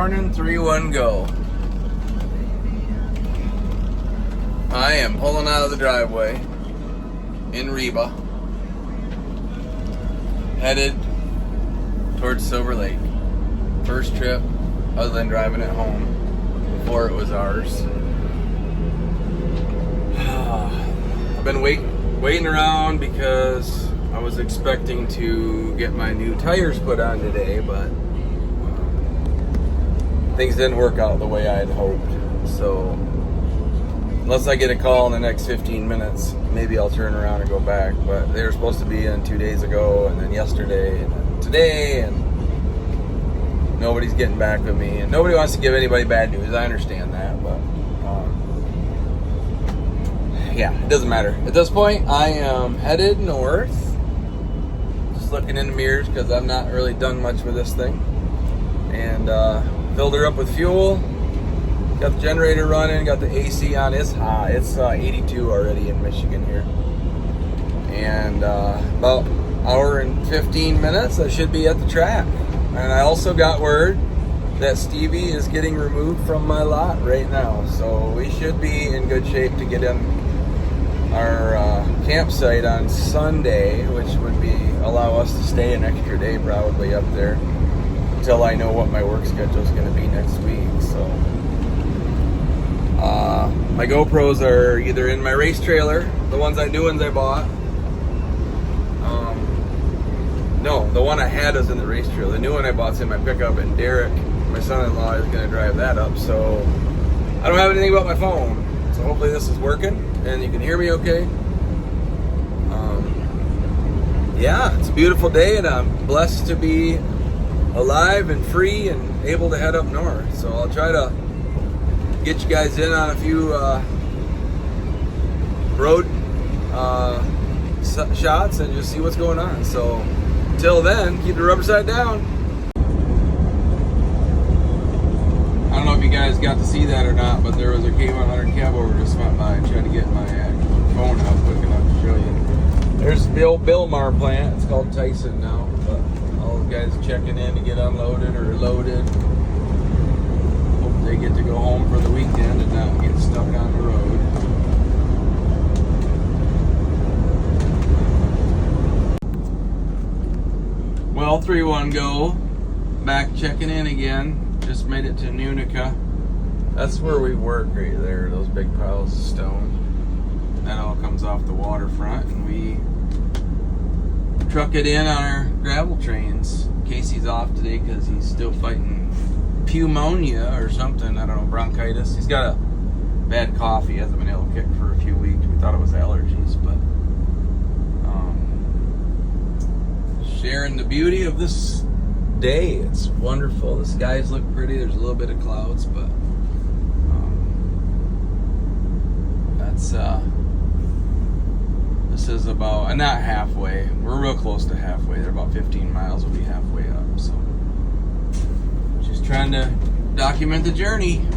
morning, 3-1 go. I am pulling out of the driveway in Reba, headed towards Silver Lake. First trip other than driving it home before it was ours. I've been waiting around because I was expecting to get my new tires put on today, but things didn't work out the way I had hoped. So unless I get a call in the next 15 minutes, maybe I'll turn around and go back. But they were supposed to be in 2 days ago, and then yesterday, and then today, and nobody's getting back with me. And nobody wants to give anybody bad news. I understand that, but yeah, it doesn't matter. At this point, I am headed north. Just looking in the mirrors because I've not really done much with this thing. And filled her up with fuel. Got the generator running. Got the AC on. It's hot. It's 82 already in Michigan here. And about an hour and 15 minutes, I should be at the track. And I also got word that Stevie is getting removed from my lot right now. So we should be in good shape to get in our campsite on Sunday, which would allow us to stay an extra day probably up there until I know what my work schedule is going to be next week. So my GoPros are either in my race trailer, the new ones I bought. No, the one I had is in the race trailer. The new one I bought is in my pickup, and Derek, my son-in-law, is going to drive that up. So I don't have anything but my phone. So hopefully this is working and you can hear me okay. Yeah, it's a beautiful day and I'm blessed to be alive and free and able to head up north. So I'll try to get you guys in on a few road shots and just see what's going on. So until then, keep the rubber side down. I don't know if you guys got to see that or not, but there was a K100 cab over just went by and tried to get my phone out quick enough to show you. There's the old Bilmar plant. It's called Tyson now, but all the guys checking in to get unloaded or loaded. Hope they get to go home for the weekend and not get stuck on the road. Well, 3-1 go. Back checking in again. Just made it to Nunica. That's where we work right there, those big piles of stone. That all comes off the waterfront, and we truck it in on our gravel trains. Casey's off today because he's still fighting pneumonia or something. I don't know, bronchitis. He's got a bad cough. He hasn't been able to kick for a few weeks. We thought it was allergies, but sharing the beauty of this day. It's wonderful. The skies look pretty. There's a little bit of clouds, but that's this is about not halfway. We're real close to halfway. They're about 15 miles. We'll be halfway up. So just trying to document the journey.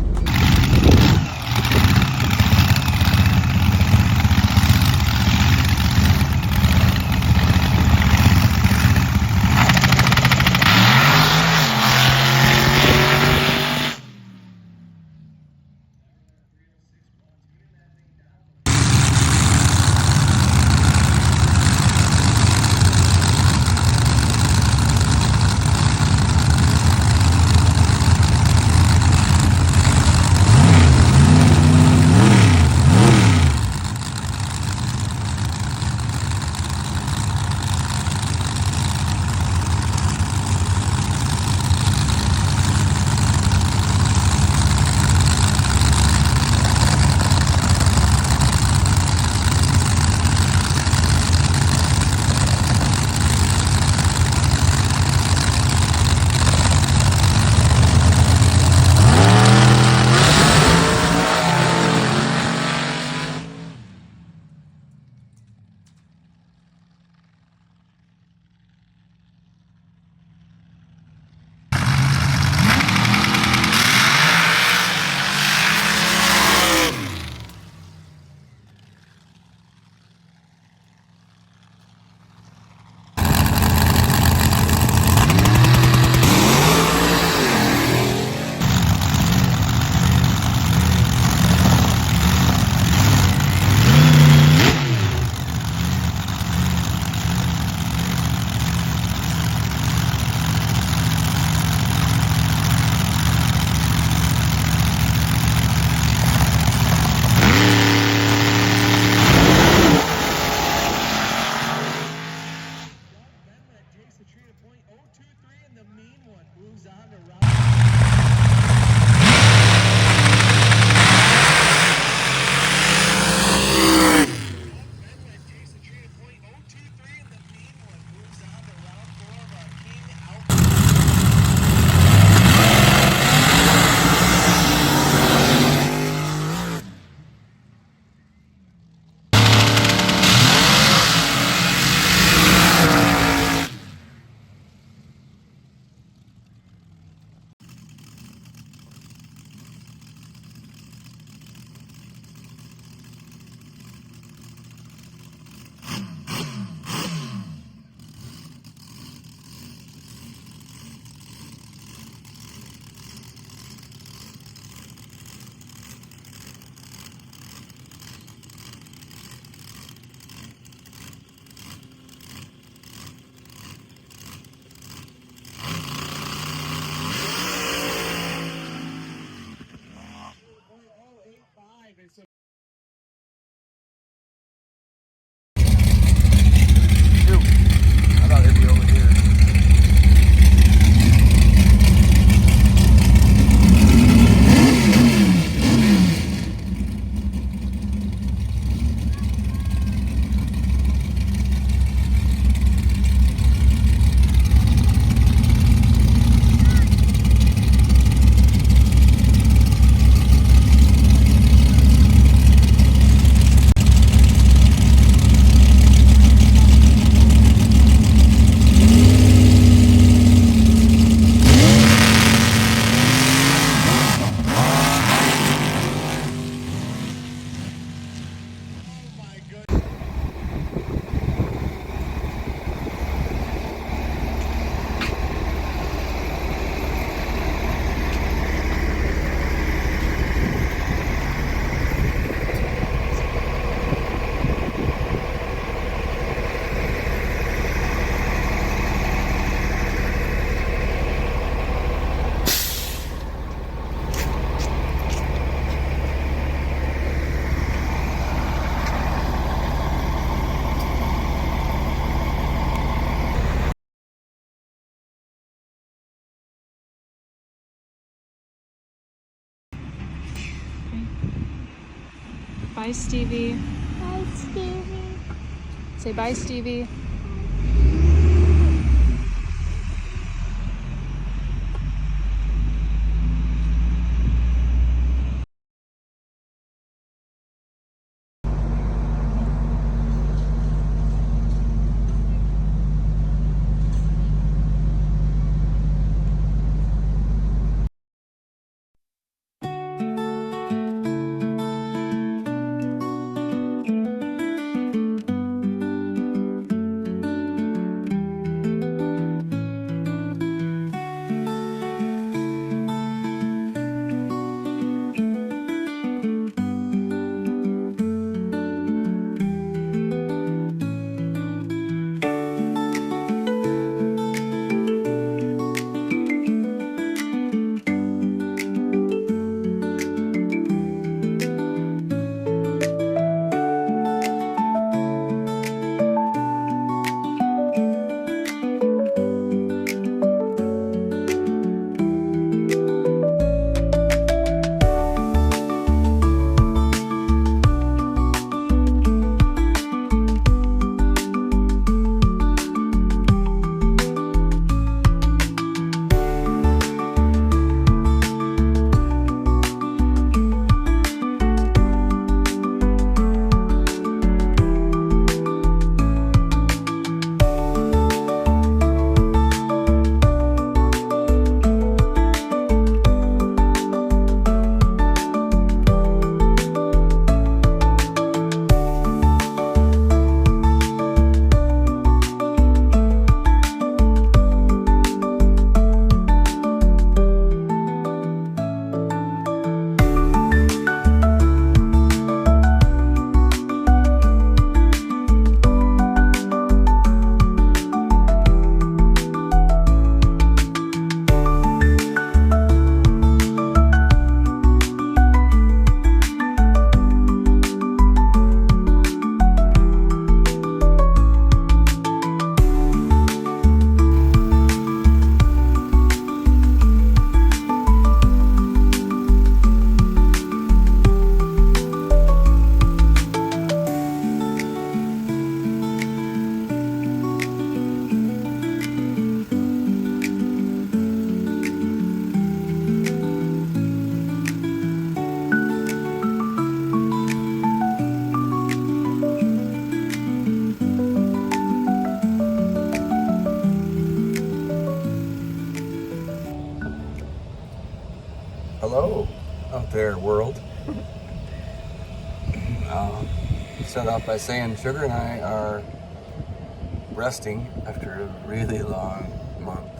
Bye, Stevie. Bye, Stevie. Say bye, Stevie. Hello, out there, world. Start off by saying Sugar and I are resting after a really long month.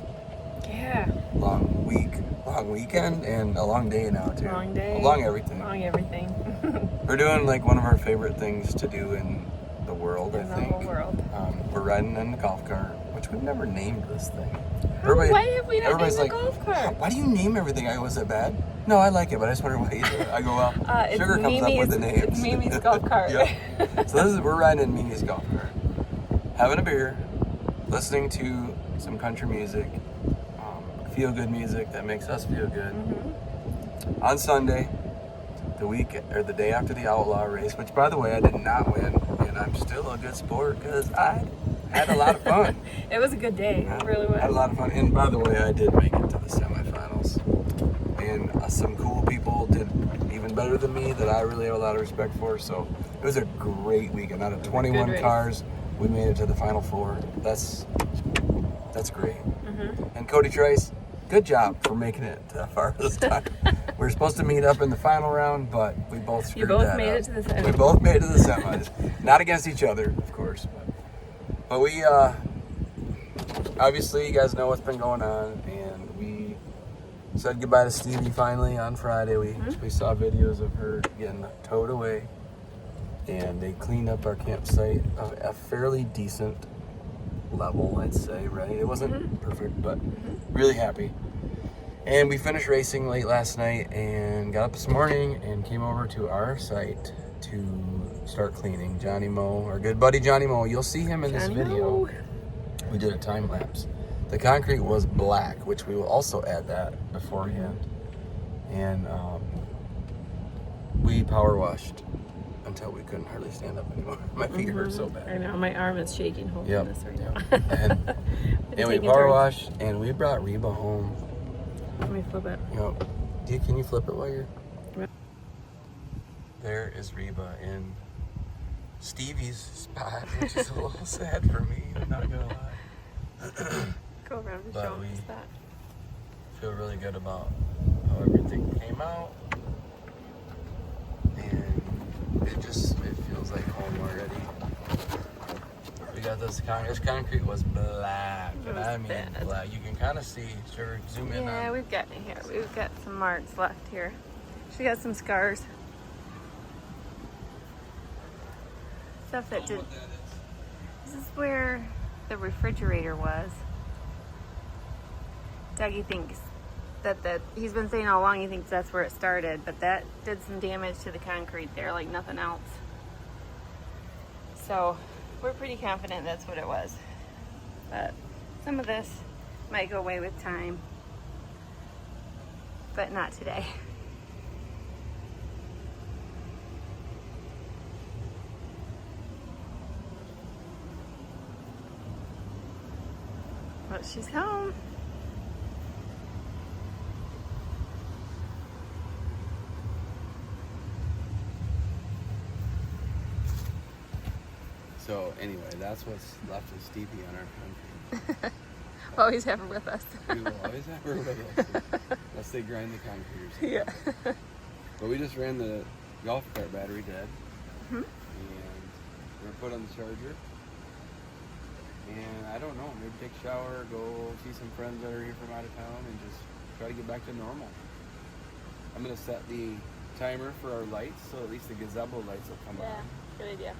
Yeah. Long week, long weekend, and a long day now, too. Long day. Long everything. Long everything. We're doing like one of our favorite things to do in the world, I In the think. whole world. We're riding in the golf cart, which we've never named this thing. Why have we not named everybody's the like, golf cart? why do you name everything? Was it bad? No, I like it, but I just wonder why you do it. I go, well, Sugar comes up with the names. It's Mimi's golf cart. Yeah. So we're riding in Mimi's golf cart, having a beer, listening to some country music, feel good music that makes us feel good. Mm-hmm. On Sunday, the day after the Outlaw race, which by the way I did not win, and I'm still a good sport because I had a lot of fun. It was a good day. It really was. I had a lot of fun, and by the way, I did make it to the semifinals. And some cool people did even better than me that I really have a lot of respect for. So it was a great weekend. Out of 21 cars, we made it to the final four. That's great. Mm-hmm. And Cody Trice, good job for making it that far this time. We were supposed to meet up in the final round, but we both screwed that up. You both made it to the semis. We both made it to the semis. Not against each other, of course. But we, obviously, you guys know what's been going on. And we said goodbye to Stevie finally on Friday. We saw videos of her getting towed away. And they cleaned up our campsite of a fairly decent level, I'd say, right? It wasn't perfect, but really happy. And we finished racing late last night and got up this morning and came over to our site to start cleaning. Johnny Moe, our good buddy Johnny Moe, you'll see him in this video. We did a time lapse. The concrete was black, which we will also add that beforehand. And we power washed until we couldn't hardly stand up anymore. My feet hurt so bad. I know, my arm is shaking holding Yep. this right now. And we power washed, and we brought Reba home. Let me flip it. Yep. Can you flip it while you're... Yep. There is Reba in Stevie's spot, which is a little sad for me, I'm not gonna lie. Go around and But show we us that. feel really good about how everything came out. And it feels like home already. We got this concrete was black. It was And I mean bad. black. You can kind of see, sure, zoom in Yeah, on. we've got it here. We've got some marks left here. She got some scars. Stuff that did. This is where the refrigerator was. Dougie thinks that he's been saying all along he thinks that's where it started, but that did some damage to the concrete there like nothing else. So we're pretty confident that's what it was. But some of this might go away with time, but not today. But she's home. So anyway, that's what's left of Stevie on our concrete. We'll always have her with us. We will always have her with us unless they grind the concrete or something. Yeah. But we just ran the golf cart battery dead. Mhm. And we're put on the charger. And I don't know, maybe take a shower, go see some friends that are here from out of town, and just try to get back to normal. I'm gonna set the timer for our lights, so at least the gazebo lights will come Yeah, on. good idea.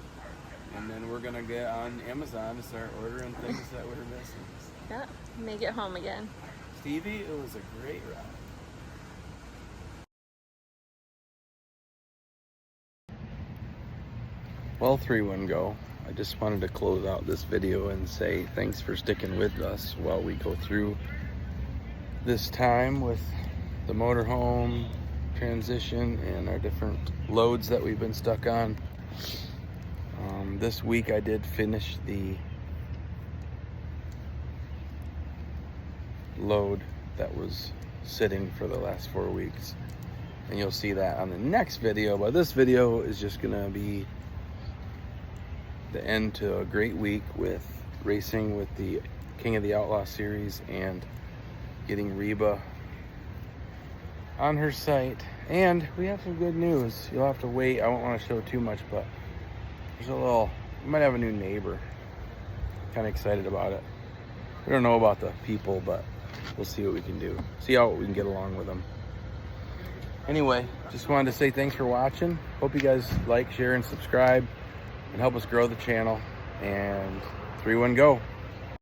And then we're gonna get on Amazon to start ordering things that we're missing. Yeah, make it home again. Stevie, it was a great ride. Well, 3-1 go. I just wanted to close out this video and say thanks for sticking with us while we go through this time with the motorhome transition and our different loads that we've been stuck on. This week I did finish the load that was sitting for the last 4 weeks, and you'll see that on the next video. But this video is just gonna be the end to a great week with racing with the King of the Outlaw series and getting Reba on her site. And we have some good news. You'll have to wait. I won't want to show too much, but there's we might have a new neighbor. Kind of excited about it. We don't know about the people, but we'll see what we can do. See how we can get along with them. Anyway, just wanted to say thanks for watching. Hope you guys like, share, and subscribe, and help us grow the channel. And 3-1 go.